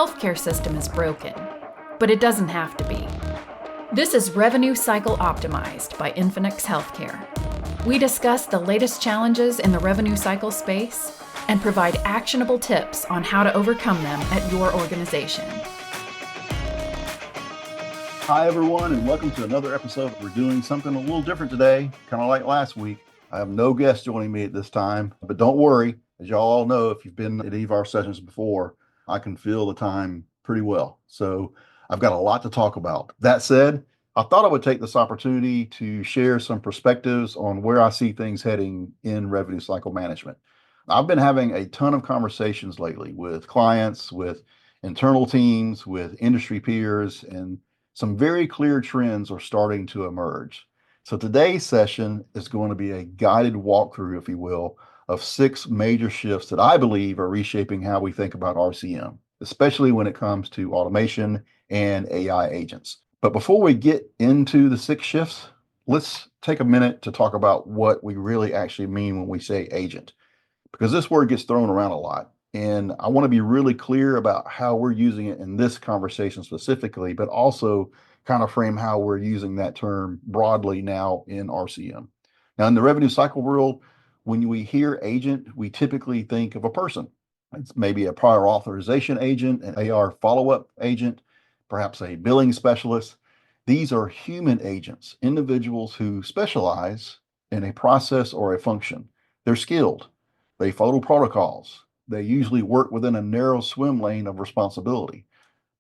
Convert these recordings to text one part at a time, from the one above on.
healthcare system is broken, but it doesn't have to be. This is Revenue Cycle Optimized by Infinix Healthcare. We discuss the latest challenges in the revenue cycle space and provide actionable tips on how to overcome them at your organization. Hi, everyone, and welcome to another episode. We're doing something a little different today, kind of like last week. I have no guest joining me at this time, but don't worry. As y'all all know, if you've been at any of our sessions before, I can fill the time pretty well. So I've got a lot to talk about. That said, I thought I would take this opportunity to share some perspectives on where I see things heading in revenue cycle management. I've been having a ton of conversations lately with clients, with internal teams, with industry peers, and some very clear trends are starting to emerge. So today's session is going to be a guided walkthrough, if you will, of 6 major shifts that I believe are reshaping how we think about RCM, especially when it comes to automation and AI agents. But before we get into the 6 shifts, let's take a minute to talk about what we really actually mean when we say agent, because this word gets thrown around a lot. And I want to be really clear about how we're using it in this conversation specifically, but also kind of frame how we're using that term broadly now in RCM. Now, in the revenue cycle world, when we hear agent, we typically think of a person. It's maybe a prior authorization agent, an AR follow-up agent, perhaps a billing specialist. These are human agents, individuals who specialize in a process or a function. They're skilled. They follow protocols. They usually work within a narrow swim lane of responsibility.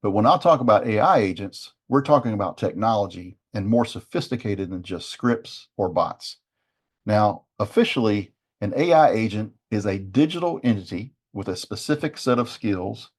But when I talk about AI agents, we're talking about technology and more sophisticated than just scripts or bots. Now, officially, an AI agent is a digital entity with a specific set of skills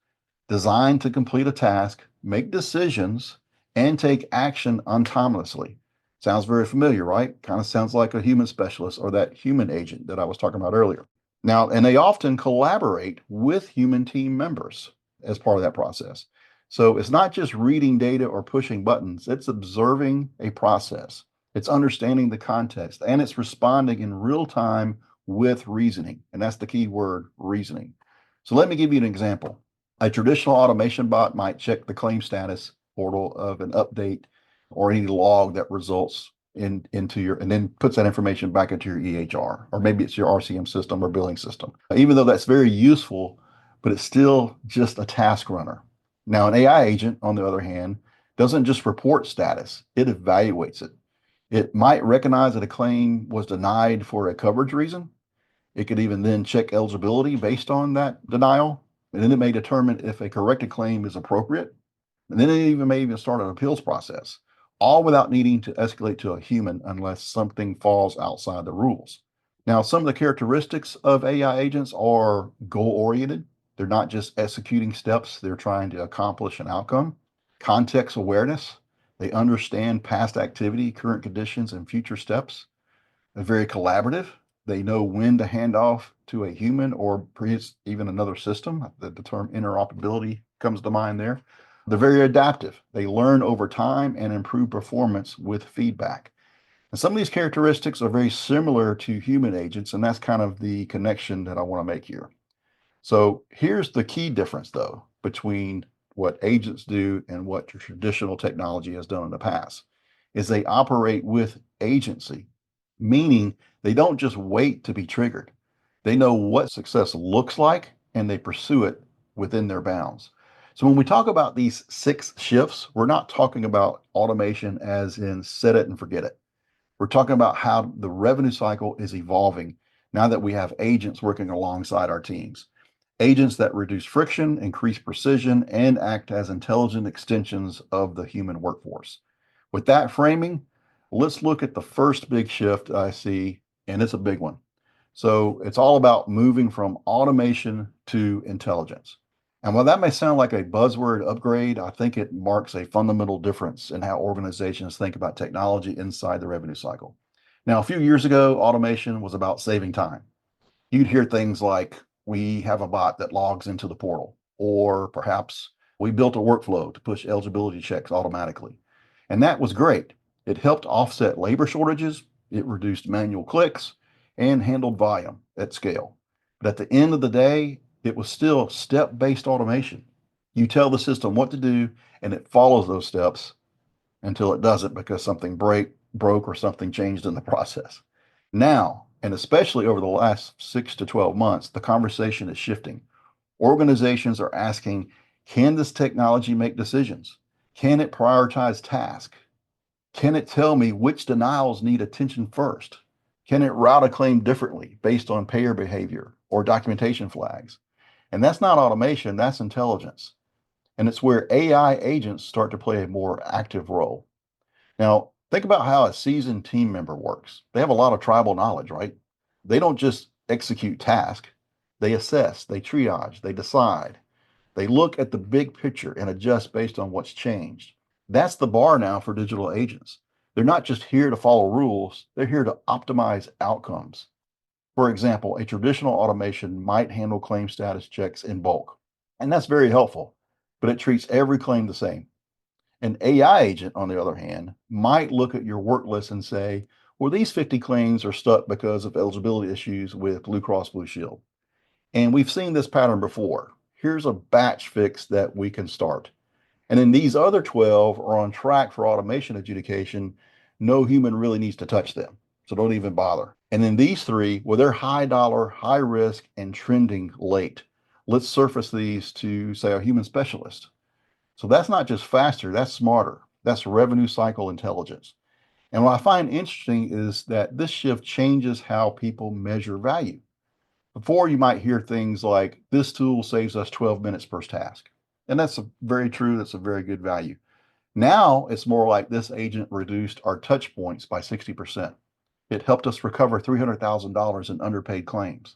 designed to complete a task, make decisions, and take action autonomously. Sounds very familiar, right? Kind of sounds like a human specialist or that human agent that I was talking about earlier. Now, and they often collaborate with human team members as part of that process. So it's not just reading data or pushing buttons, it's observing a process. It's understanding the context, and it's responding in real time with reasoning. And that's the key word, reasoning. So let me give you an example. A traditional automation bot might check the claim status portal of an update or any log that results into your, and then puts that information back into your EHR, or maybe it's your RCM system or billing system. Even though that's very useful, but it's still just a task runner. Now, an AI agent, on the other hand, doesn't just report status, it evaluates it. It might recognize that a claim was denied for a coverage reason. It could even then check eligibility based on that denial. And then it may determine if a corrected claim is appropriate. And then it may even start an appeals process, all without needing to escalate to a human unless something falls outside the rules. Now, some of the characteristics of AI agents are goal-oriented. They're not just executing steps, they're trying to accomplish an outcome. Context awareness. They understand past activity, current conditions, and future steps. They're very collaborative. They know when to hand off to a human or even another system. The term interoperability comes to mind there. They're very adaptive. They learn over time and improve performance with feedback. And some of these characteristics are very similar to human agents, and that's kind of the connection that I want to make here. So here's the key difference, though, between what agents do and what your traditional technology has done in the past, is they operate with agency, meaning they don't just wait to be triggered. They know what success looks like, and they pursue it within their bounds. So when we talk about these 6 shifts, we're not talking about automation as in set it and forget it. We're talking about how the revenue cycle is evolving now that we have agents working alongside our teams. Agents that reduce friction, increase precision, and act as intelligent extensions of the human workforce. With that framing, let's look at the first big shift I see, and it's a big one. So it's all about moving from automation to intelligence. And while that may sound like a buzzword upgrade, I think it marks a fundamental difference in how organizations think about technology inside the revenue cycle. Now, a few years ago, automation was about saving time. You'd hear things like, we have a bot that logs into the portal, or perhaps we built a workflow to push eligibility checks automatically. And that was great. It helped offset labor shortages, it reduced manual clicks, and handled volume at scale. But at the end of the day, it was still step-based automation. You tell the system what to do, and it follows those steps until it doesn't because something broke or something changed in the process. Now, and especially over the last 6 to 12 months, the conversation is shifting. Organizations are asking, can this technology make decisions? Can it prioritize tasks? Can it tell me which denials need attention first? Can it route a claim differently based on payer behavior or documentation flags? And that's not automation, that's intelligence. And it's where AI agents start to play a more active role. Now, think about how a seasoned team member works. They have a lot of tribal knowledge, right? They don't just execute tasks, they assess, they triage, they decide. They look at the big picture and adjust based on what's changed. That's the bar now for digital agents. They're not just here to follow rules, they're here to optimize outcomes. For example, a traditional automation might handle claim status checks in bulk, and that's very helpful, but it treats every claim the same. An AI agent, on the other hand, might look at your work list and say, well, these 50 claims are stuck because of eligibility issues with Blue Cross Blue Shield. And we've seen this pattern before. Here's a batch fix that we can start. And then these other 12 are on track for automation adjudication. No human really needs to touch them. So don't even bother. And then these three, well, they're high dollar, high risk, and trending late. Let's surface these to, say, a human specialist. So that's not just faster, that's smarter. That's revenue cycle intelligence. And what I find interesting is that this shift changes how people measure value. Before, you might hear things like, this tool saves us 12 minutes per task. And that's very true. That's a very good value. Now it's more like, this agent reduced our touch points by 60%. It helped us recover $300,000 in underpaid claims.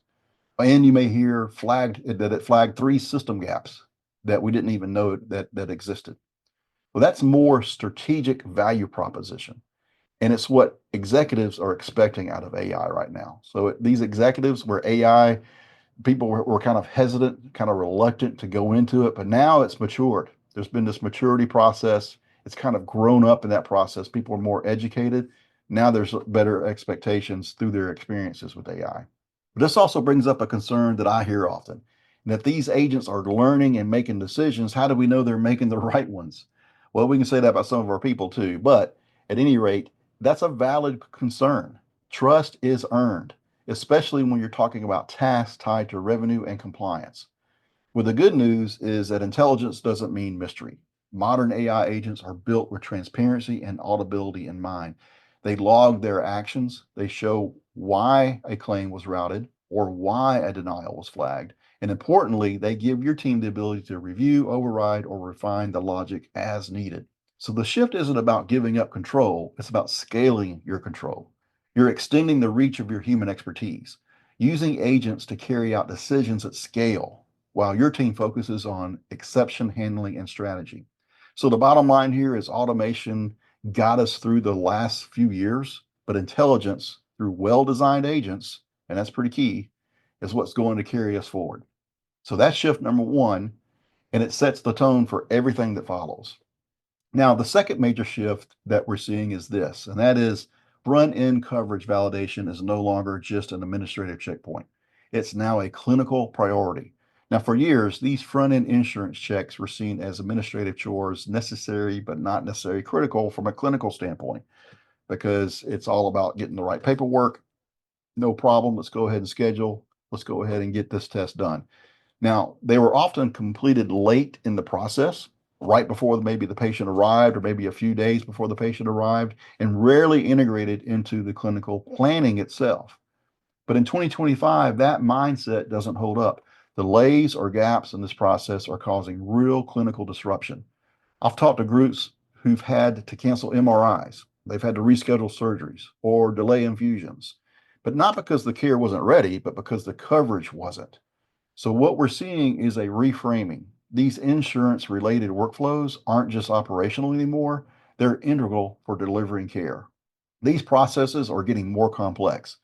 And you may hear that it flagged 3 system gaps that we didn't even know that existed. Well, that's more strategic value proposition. And it's what executives are expecting out of AI right now. So these executives where AI, people were kind of hesitant, kind of reluctant to go into it, but now it's matured. There's been this maturity process. It's kind of grown up in that process. People are more educated. Now there's better expectations through their experiences with AI. But this also brings up a concern that I hear often. And if these agents are learning and making decisions, how do we know they're making the right ones? Well, we can say that about some of our people too, but at any rate, that's a valid concern. Trust is earned, especially when you're talking about tasks tied to revenue and compliance. Well, the good news is that intelligence doesn't mean mystery. Modern AI agents are built with transparency and auditability in mind. They log their actions, they show why a claim was routed or why a denial was flagged. And importantly, they give your team the ability to review, override, or refine the logic as needed. So the shift isn't about giving up control, it's about scaling your control. You're extending the reach of your human expertise, using agents to carry out decisions at scale while your team focuses on exception handling and strategy. So the bottom line here is, automation got us through the last few years, but intelligence through well-designed agents, and that's pretty key, is what's going to carry us forward. So that's shift number one, and it sets the tone for everything that follows. Now, the second major shift that we're seeing is this, and that is, front-end coverage validation is no longer just an administrative checkpoint. It's now a clinical priority. Now, for years, these front-end insurance checks were seen as administrative chores, necessary but not necessarily critical from a clinical standpoint, because it's all about getting the right paperwork. No problem. Let's go ahead and schedule. Let's go ahead and get this test done. Now, they were often completed late in the process, right before maybe the patient arrived, or maybe a few days before the patient arrived, and rarely integrated into the clinical planning itself. But in 2025, that mindset doesn't hold up. Delays or gaps in this process are causing real clinical disruption. I've talked to groups who've had to cancel MRIs, they've had to reschedule surgeries or delay infusions, but not because the care wasn't ready, but because the coverage wasn't. So what we're seeing is a reframing. These insurance related workflows aren't just operational anymore, they're integral for delivering care. These processes are getting more complex.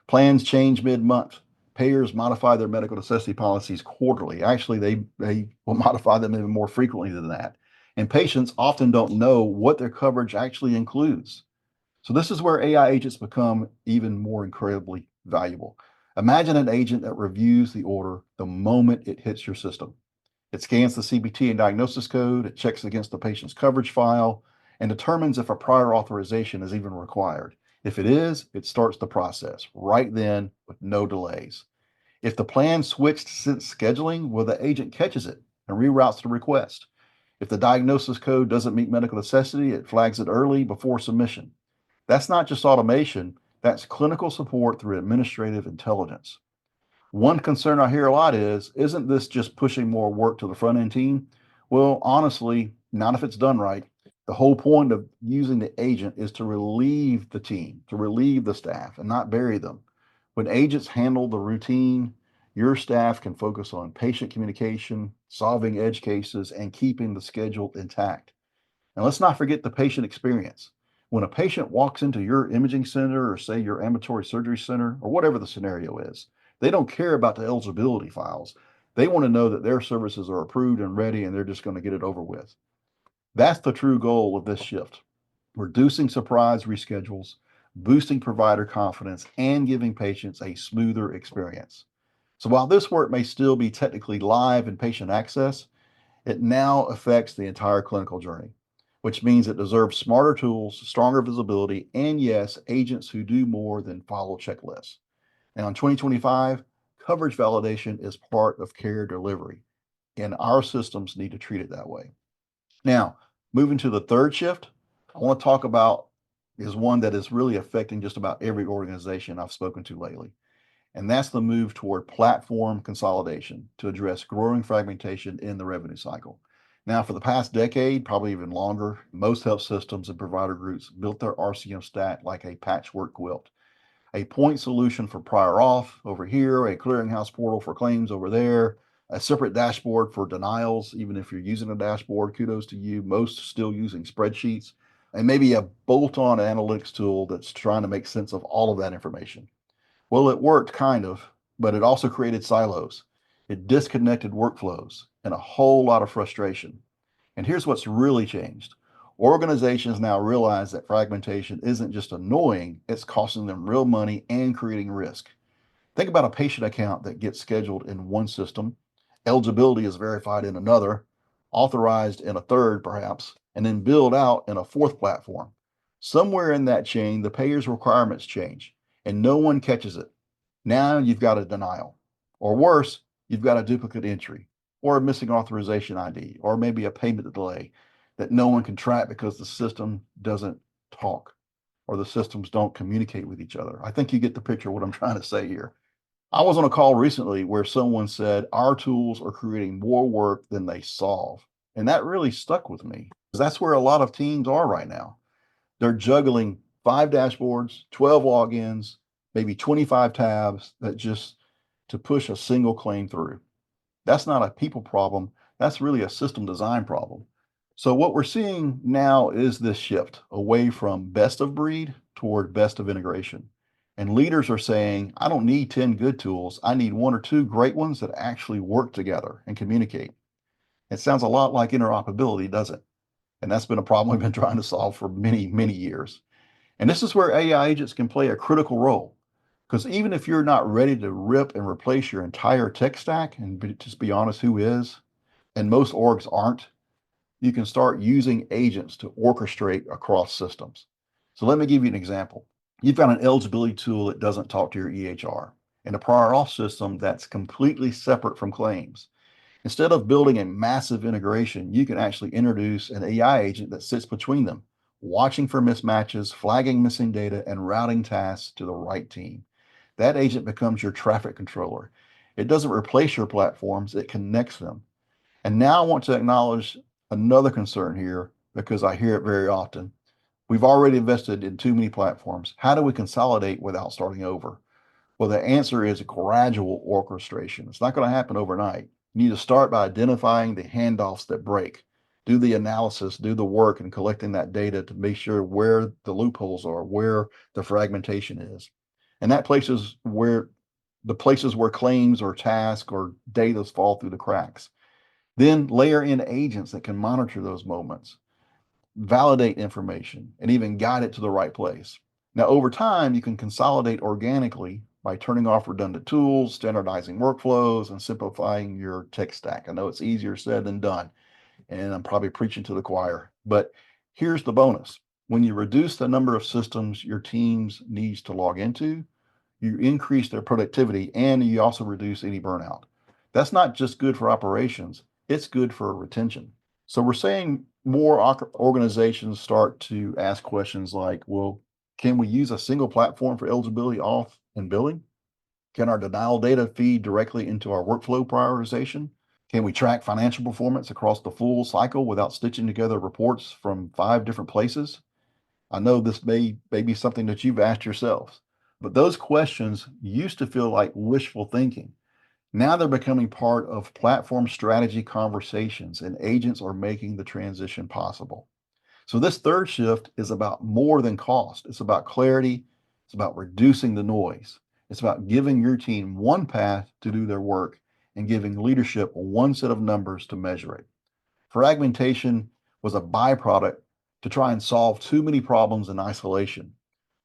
Plans change mid-month. Payers modify their medical necessity policies quarterly. Actually, they will modify them even more frequently than that. And patients often don't know what their coverage actually includes. So this is where AI agents become even more incredibly valuable. Imagine an agent that reviews the order the moment it hits your system. It scans the CBT and diagnosis code, it checks against the patient's coverage file, and determines if a prior authorization is even required. If it is, it starts the process right then with no delays. If the plan switched since scheduling, well, the agent catches it and reroutes the request. If the diagnosis code doesn't meet medical necessity, it flags it early before submission. That's not just automation, that's clinical support through administrative intelligence. One concern I hear a lot is, isn't this just pushing more work to the front end team? Well, honestly, not if it's done right. The whole point of using the agent is to relieve the team, to relieve the staff, and not bury them. When agents handle the routine, your staff can focus on patient communication, solving edge cases, and keeping the schedule intact. And let's not forget the patient experience. When a patient walks into your imaging center or say your ambulatory surgery center or whatever the scenario is, they don't care about the eligibility files. They want to know that their services are approved and ready and they're just going to get it over with. That's the true goal of this shift. Reducing surprise reschedules, boosting provider confidence, and giving patients a smoother experience. So while this work may still be technically live in patient access, it now affects the entire clinical journey, which means it deserves smarter tools, stronger visibility, and yes, agents who do more than follow checklists. Now, in 2025, coverage validation is part of care delivery, and our systems need to treat it that way. Now, moving to the third shift, I want to talk about is one that is really affecting just about every organization I've spoken to lately. And that's the move toward platform consolidation to address growing fragmentation in the revenue cycle. Now, for the past decade, probably even longer, most health systems and provider groups built their RCM stack like a patchwork quilt. A point solution for prior auth over here, a clearinghouse portal for claims over there, a separate dashboard for denials. Even if you're using a dashboard, kudos to you. Most still using spreadsheets, and maybe a bolt-on analytics tool that's trying to make sense of all of that information. Well, it worked kind of, but it also created silos. It disconnected workflows and a whole lot of frustration. And here's what's really changed. Organizations now realize that fragmentation isn't just annoying, it's costing them real money and creating risk. Think about a patient account that gets scheduled in one system, eligibility is verified in another, authorized in a third, perhaps, and then billed out in a fourth platform. Somewhere in that chain, the payer's requirements change and no one catches it. Now you've got a denial, or worse, you've got a duplicate entry, or a missing authorization ID, or maybe a payment delay that no one can track because the system doesn't talk or the systems don't communicate with each other. I think you get the picture of what I'm trying to say here. I was on a call recently where someone said our tools are creating more work than they solve. And that really stuck with me because that's where a lot of teams are right now. They're juggling 5 dashboards, 12 logins, maybe 25 tabs that just to push a single claim through. That's not a people problem. That's really a system design problem. So what we're seeing now is this shift away from best of breed toward best of integration. And leaders are saying, I don't need 10 good tools. I need one or two great ones that actually work together and communicate. It sounds a lot like interoperability, doesn't it? And that's been a problem we've been trying to solve for many, many years. And this is where AI agents can play a critical role. Because even if you're not ready to rip and replace your entire tech stack, and just be honest, who is, and most orgs aren't, you can start using agents to orchestrate across systems. So let me give you an example. You've got an eligibility tool that doesn't talk to your EHR and a prior auth system that's completely separate from claims. Instead of building a massive integration, you can actually introduce an AI agent that sits between them, watching for mismatches, flagging missing data, and routing tasks to the right team. That agent becomes your traffic controller. It doesn't replace your platforms, it connects them. And now I want to acknowledge another concern here because I hear it very often. We've already invested in too many platforms. How do we consolidate without starting over? Well, the answer is gradual orchestration. It's not going to happen overnight. You need to start by identifying the handoffs that break. Do the analysis, do the work in collecting that data to make sure where the loopholes are, where the fragmentation is. And that places where the places where claims or tasks or data fall through the cracks. Then layer in agents that can monitor those moments, validate information, and even guide it to the right place. Now, over time, you can consolidate organically by turning off redundant tools, standardizing workflows, and simplifying your tech stack. I know it's easier said than done, and I'm probably preaching to the choir, but here's the bonus. When you reduce the number of systems your teams needs to log into, you increase their productivity and you also reduce any burnout. That's not just good for operations, it's good for retention. So we're saying more organizations start to ask questions like, well, can we use a single platform for eligibility, auth, and billing? Can our denial data feed directly into our workflow prioritization? Can we track financial performance across the full cycle without stitching together reports from 5 different places? I know this may be something that you've asked yourselves, but those questions used to feel like wishful thinking. Now they're becoming part of platform strategy conversations, and agents are making the transition possible. So, this third shift is about more than cost. It's about clarity, it's about reducing the noise, it's about giving your team one path to do their work and giving leadership one set of numbers to measure it. Fragmentation was a byproduct to try and solve too many problems in isolation.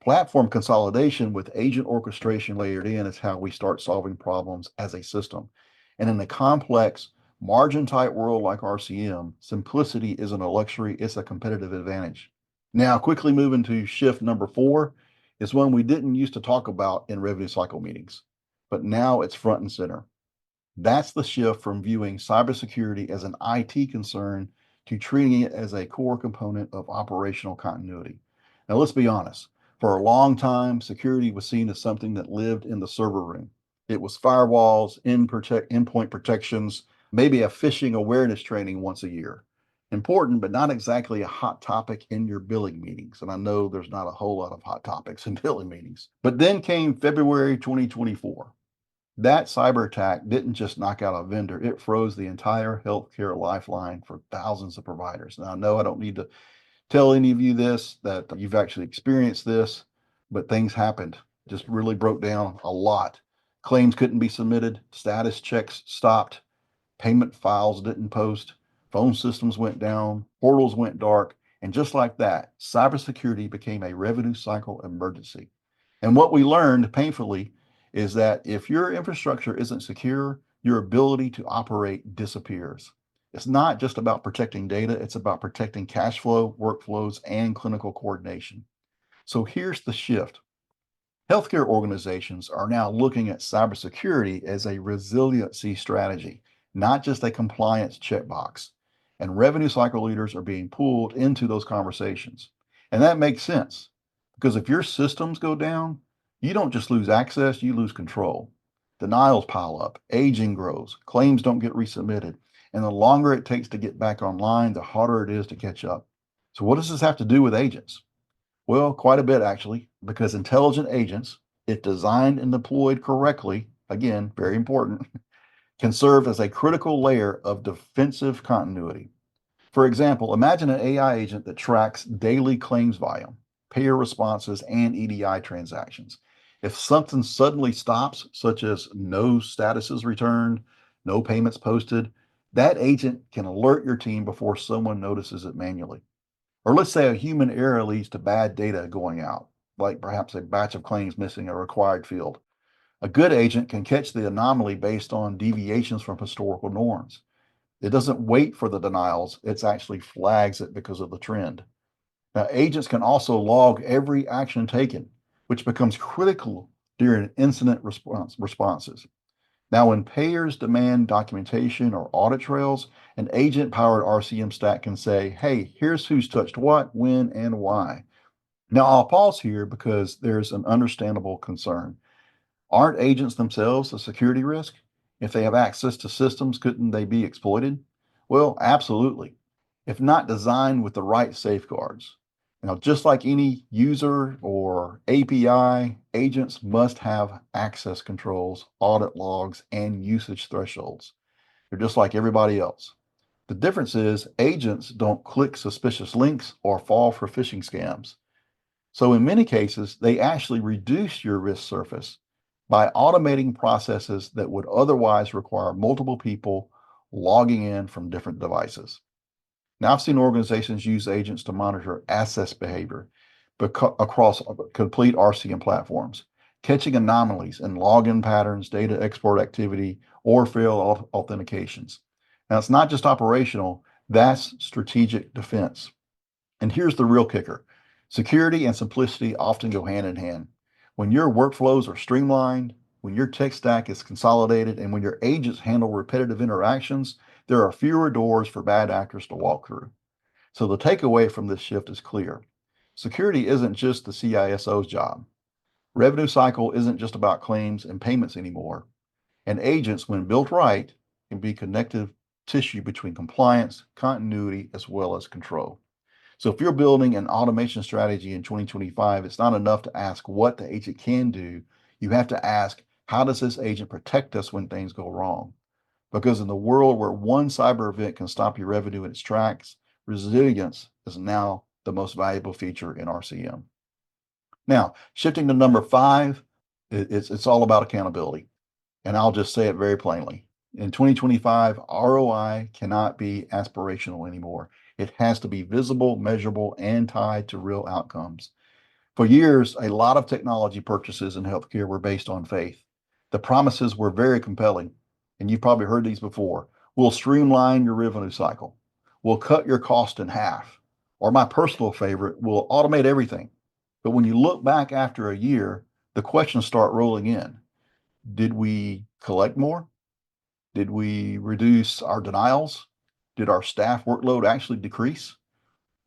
Platform consolidation with agent orchestration layered in is how we start solving problems as a system. And in a complex, margin tight world like RCM, simplicity isn't a luxury, it's a competitive advantage. Now, quickly moving to shift number 4 is one we didn't used to talk about in revenue cycle meetings, but now it's front and center. That's the shift from viewing cybersecurity as an IT concern to treating it as a core component of operational continuity. Now, let's be honest. For a long time, security was seen as something that lived in the server room. It was firewalls, endpoint protections, maybe a phishing awareness training once a year. Important, but not exactly a hot topic in your billing meetings. And I know there's not a whole lot of hot topics in billing meetings. But then came February 2024. That cyber attack didn't just knock out a vendor, it froze the entire healthcare lifeline for thousands of providers. Now, I know I don't need to tell any of you this, that you've actually experienced this, but things happened. Just really broke down a lot. Claims couldn't be submitted, status checks stopped, payment files didn't post, phone systems went down, portals went dark, and just like that, cybersecurity became a revenue cycle emergency. And what we learned painfully is that if your infrastructure isn't secure, your ability to operate disappears. It's not just about protecting data, it's about protecting cash flow, workflows, and clinical coordination. So here's the shift. Healthcare organizations are now looking at cybersecurity as a resiliency strategy, not just a compliance checkbox. And revenue cycle leaders are being pulled into those conversations. And that makes sense because if your systems go down, you don't just lose access, you lose control. Denials pile up, aging grows, claims don't get resubmitted. And the longer it takes to get back online, the harder it is to catch up. So, what does this have to do with agents? Well, quite a bit actually, because intelligent agents, if designed and deployed correctly, again, very important, can serve as a critical layer of defensive continuity. For example, imagine an AI agent that tracks daily claims volume, payer responses, and EDI transactions. If something suddenly stops, such as no statuses returned, no payments posted, that agent can alert your team before someone notices it manually. Or let's say a human error leads to bad data going out, like perhaps a batch of claims missing a required field. A good agent can catch the anomaly based on deviations from historical norms. It doesn't wait for the denials, it actually flags it because of the trend. Now, agents can also log every action taken, which becomes critical during incident responses. Now, when payers demand documentation or audit trails, an agent-powered RCM stack can say, hey, here's who's touched what, when, and why. Now, I'll pause here because there's an understandable concern. Aren't agents themselves a security risk? If they have access to systems, couldn't they be exploited? Well, absolutely. If not designed with the right safeguards. Now, just like any user or API, agents must have access controls, audit logs, and usage thresholds. They're just like everybody else. The difference is agents don't click suspicious links or fall for phishing scams. So in many cases, they actually reduce your risk surface by automating processes that would otherwise require multiple people logging in from different devices. Now, I've seen organizations use agents to monitor access behavior across complete RCM platforms. catching anomalies in login patterns, data export activity, or failed authentications. Now, it's not just operational, that's strategic defense. And here's the real kicker. Security and simplicity often go hand in hand. When your workflows are streamlined, when your tech stack is consolidated, and when your agents handle repetitive interactions, there are fewer doors for bad actors to walk through. So the takeaway from this shift is clear. Security isn't just the CISO's job. Revenue cycle isn't just about claims and payments anymore. And agents, when built right, can be connective tissue between compliance, continuity, as well as control. So if you're building an automation strategy in 2025, it's not enough to ask what the agent can do. You have to ask, how does this agent protect us when things go wrong? Because in the world where one cyber event can stop your revenue in its tracks, resilience is now the most valuable feature in RCM. Now, shifting to number 5, it's all about accountability. And I'll just say it very plainly. In 2025, ROI cannot be aspirational anymore. It has to be visible, measurable, and tied to real outcomes. For years, a lot of technology purchases in healthcare were based on faith. The promises were very compelling, and you've probably heard these before. We'll streamline your revenue cycle. We'll cut your cost in half. Or my personal favorite, we'll automate everything. But when you look back after a year, the questions start rolling in. Did we collect more? Did we reduce our denials? Did our staff workload actually decrease?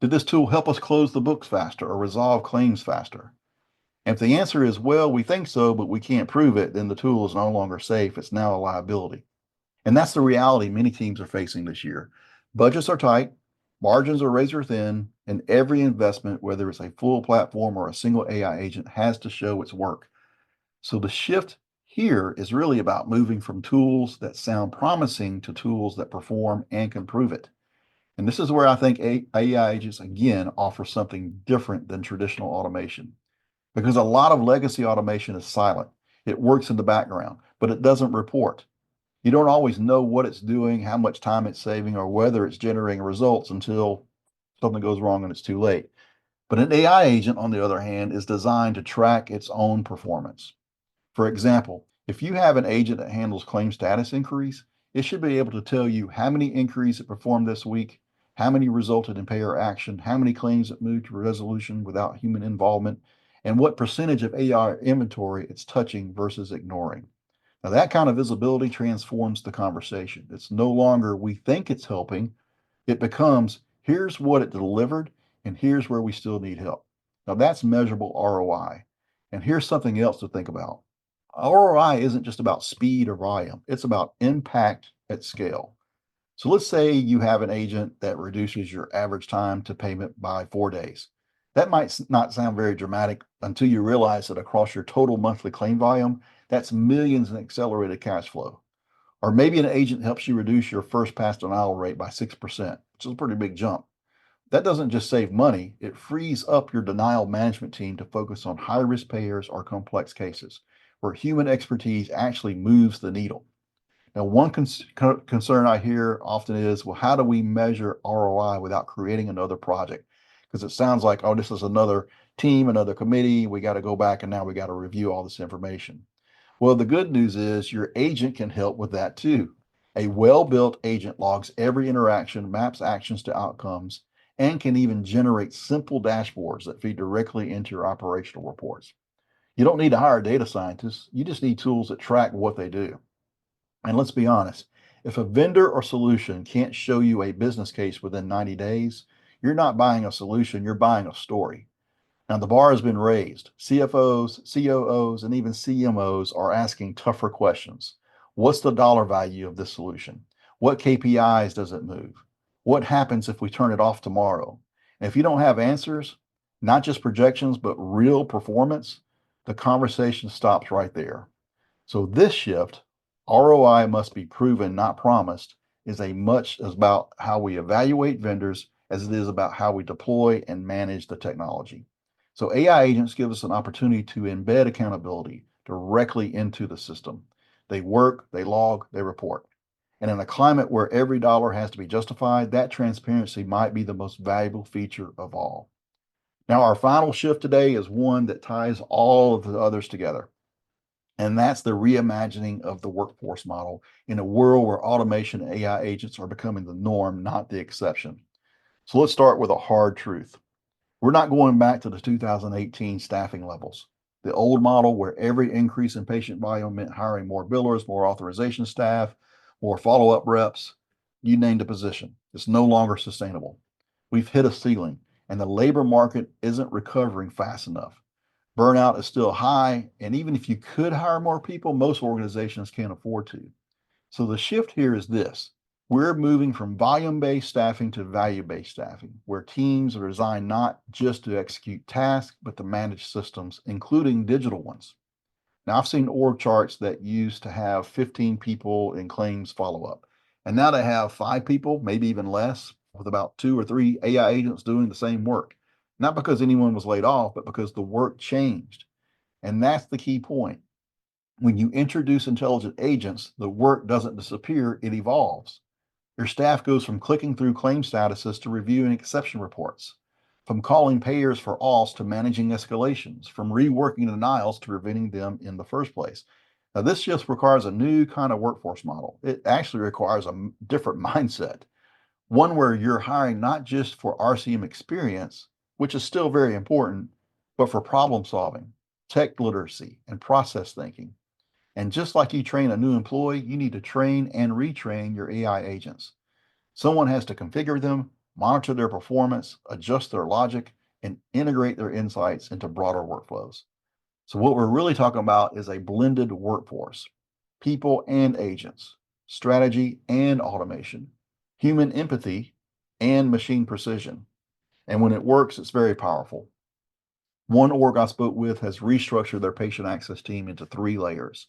Did this tool help us close the books faster or resolve claims faster? And if the answer is, well, we think so, but we can't prove it, then the tool is no longer safe. It's now a liability. And that's the reality many teams are facing this year. Budgets are tight, margins are razor thin, and every investment, whether it's a full platform or a single AI agent, has to show its work. So the shift here is really about moving from tools that sound promising to tools that perform and can prove it. And this is where I think AI agents, again, offer something different than traditional automation. Because a lot of legacy automation is silent. It works in the background, but it doesn't report. You don't always know what it's doing, how much time it's saving, or whether it's generating results until something goes wrong and it's too late. But an AI agent, on the other hand, is designed to track its own performance. For example, if you have an agent that handles claim status inquiries, it should be able to tell you how many inquiries it performed this week, how many resulted in payer action, how many claims it moved to resolution without human involvement, and what percentage of AR inventory it's touching versus ignoring. Now, that kind of visibility transforms the conversation. It's no longer, we think it's helping. It becomes, here's what it delivered, and here's where we still need help. Now, that's measurable ROI. And here's something else to think about. ROI isn't just about speed or volume, it's about impact at scale. So let's say you have an agent that reduces your average time to payment by 4 days. That might not sound very dramatic until you realize that across your total monthly claim volume, that's millions in accelerated cash flow. Or maybe an agent helps you reduce your first pass denial rate by 6%, which is a pretty big jump. That doesn't just save money, it frees up your denial management team to focus on high risk payers or complex cases where human expertise actually moves the needle. Now, one concern I hear often is, well, how do we measure ROI without creating another project? Because it sounds like, oh, this is another team, another committee. We got to go back and now we got to review all this information. Well, the good news is your agent can help with that too. A well-built agent logs every interaction, maps actions to outcomes, and can even generate simple dashboards that feed directly into your operational reports. You don't need to hire data scientists. You just need tools that track what they do. And let's be honest, if a vendor or solution can't show you a business case within 90 days, you're not buying a solution, you're buying a story. Now, the bar has been raised. CFOs, COOs, and even CMOs are asking tougher questions. What's the dollar value of this solution? What KPIs does it move? What happens if we turn it off tomorrow? And if you don't have answers, not just projections, but real performance, the conversation stops right there. So this shift, ROI must be proven, not promised, is as much about how we evaluate vendors as it is about how we deploy and manage the technology. So AI agents give us an opportunity to embed accountability directly into the system. They work, they log, they report. And in a climate where every dollar has to be justified, that transparency might be the most valuable feature of all. Now, our final shift today is one that ties all of the others together. And that's the reimagining of the workforce model in a world where automation and AI agents are becoming the norm, not the exception. So let's start with a hard truth. We're not going back to the 2018 staffing levels. The old model where every increase in patient volume meant hiring more billers, more authorization staff, more follow-up reps, you named a position. It's no longer sustainable. We've hit a ceiling, and the labor market isn't recovering fast enough. Burnout is still high, and even if you could hire more people, most organizations can't afford to. So the shift here is this. We're moving from volume-based staffing to value-based staffing, where teams are designed not just to execute tasks, but to manage systems, including digital ones. Now, I've seen org charts that used to have 15 people in claims follow-up, and now they have 5 people, maybe even less, with about 2 or 3 AI agents doing the same work. Not because anyone was laid off, but because the work changed. And that's the key point. When you introduce intelligent agents, the work doesn't disappear, it evolves. Your staff goes from clicking through claim statuses to reviewing exception reports, from calling payers for auths to managing escalations, from reworking denials to preventing them in the first place. Now, this just requires a new kind of workforce model. It actually requires a different mindset, one where you're hiring not just for RCM experience, which is still very important, but for problem solving, tech literacy, and process thinking. And just like you train a new employee, you need to train and retrain your AI agents. Someone has to configure them, monitor their performance, adjust their logic, and integrate their insights into broader workflows. So what we're really talking about is a blended workforce, people and agents, strategy and automation, human empathy and machine precision. And when it works, it's very powerful. One org I spoke with has restructured their patient access team into 3 layers.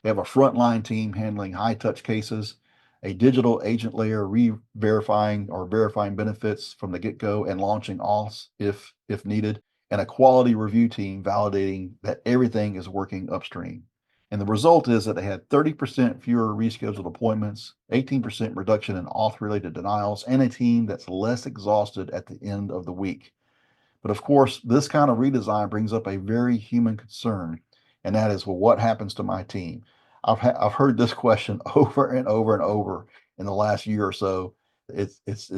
They have a frontline team handling high touch cases, a digital agent layer re-verifying or verifying benefits from the get-go and launching auths if needed, and a quality review team validating that everything is working upstream. And the result is that they had 30% fewer rescheduled appointments, 18% reduction in auth-related denials, and a team that's less exhausted at the end of the week. But of course, this kind of redesign brings up a very human concern, and that is, well, what happens to my team? I've heard this question over and over and over in the last year or so.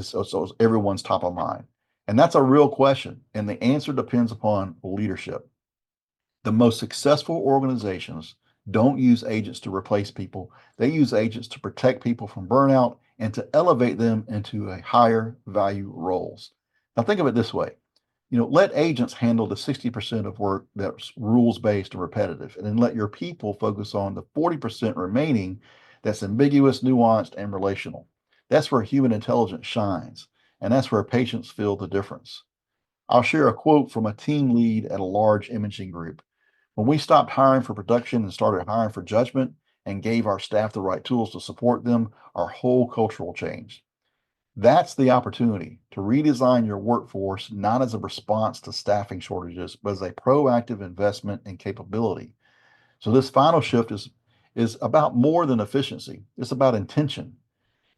So everyone's top of mind, and that's a real question, and the answer depends upon leadership. The most successful organizations don't use agents to replace people. They use agents to protect people from burnout and to elevate them into a higher value roles. Now think of it this way. Let agents handle the 60% of work that's rules-based and repetitive, and then let your people focus on the 40% remaining that's ambiguous, nuanced, and relational. That's where human intelligence shines, and that's where patients feel the difference. I'll share a quote from a team lead at a large imaging group. When we stopped hiring for production and started hiring for judgment and gave our staff the right tools to support them, our whole cultural changed. That's the opportunity to redesign your workforce, not as a response to staffing shortages, but as a proactive investment in capability. So this final shift is about more than efficiency. It's about intention.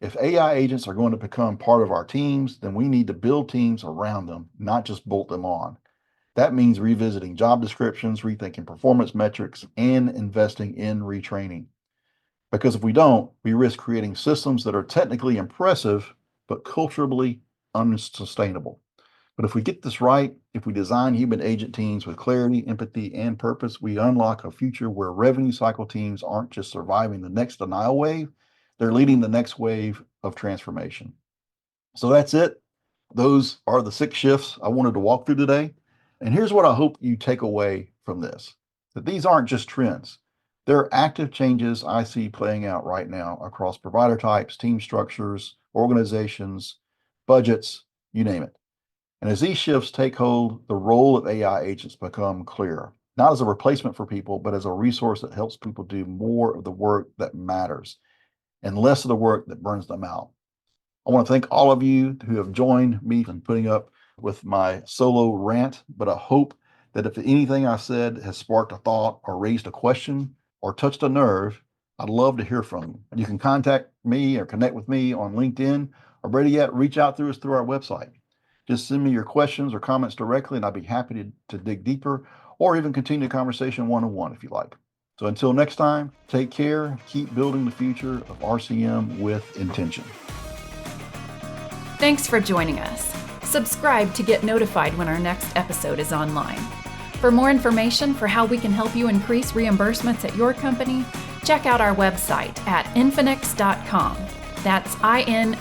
If AI agents are going to become part of our teams, then we need to build teams around them, not just bolt them on. That means revisiting job descriptions, rethinking performance metrics, and investing in retraining. Because if we don't, we risk creating systems that are technically impressive, but culturally unsustainable. But if we get this right, if we design human agent teams with clarity, empathy, and purpose, we unlock a future where revenue cycle teams aren't just surviving the next denial wave, they're leading the next wave of transformation. So that's it. Those are the 6 shifts I wanted to walk through today. And here's what I hope you take away from this, that these aren't just trends. They're active changes I see playing out right now across provider types, team structures, organizations, budgets, you name it. And as these shifts take hold, the role of AI agents become clearer, not as a replacement for people, but as a resource that helps people do more of the work that matters and less of the work that burns them out. I want to thank all of you who have joined me in putting up with my solo rant, but I hope that if anything I said has sparked a thought or raised a question or touched a nerve, I'd love to hear from you. You can contact me or connect with me on LinkedIn, or better yet, reach out through us through our website. Just send me your questions or comments directly, and I'd be happy to dig deeper or even continue the conversation one-on-one if you like. So until next time, take care, keep building the future of RCM with intention. Thanks for joining us. Subscribe to get notified when our next episode is online. For more information for how we can help you increase reimbursements at your company, check out our website at infinix.com. That's INFINX.com.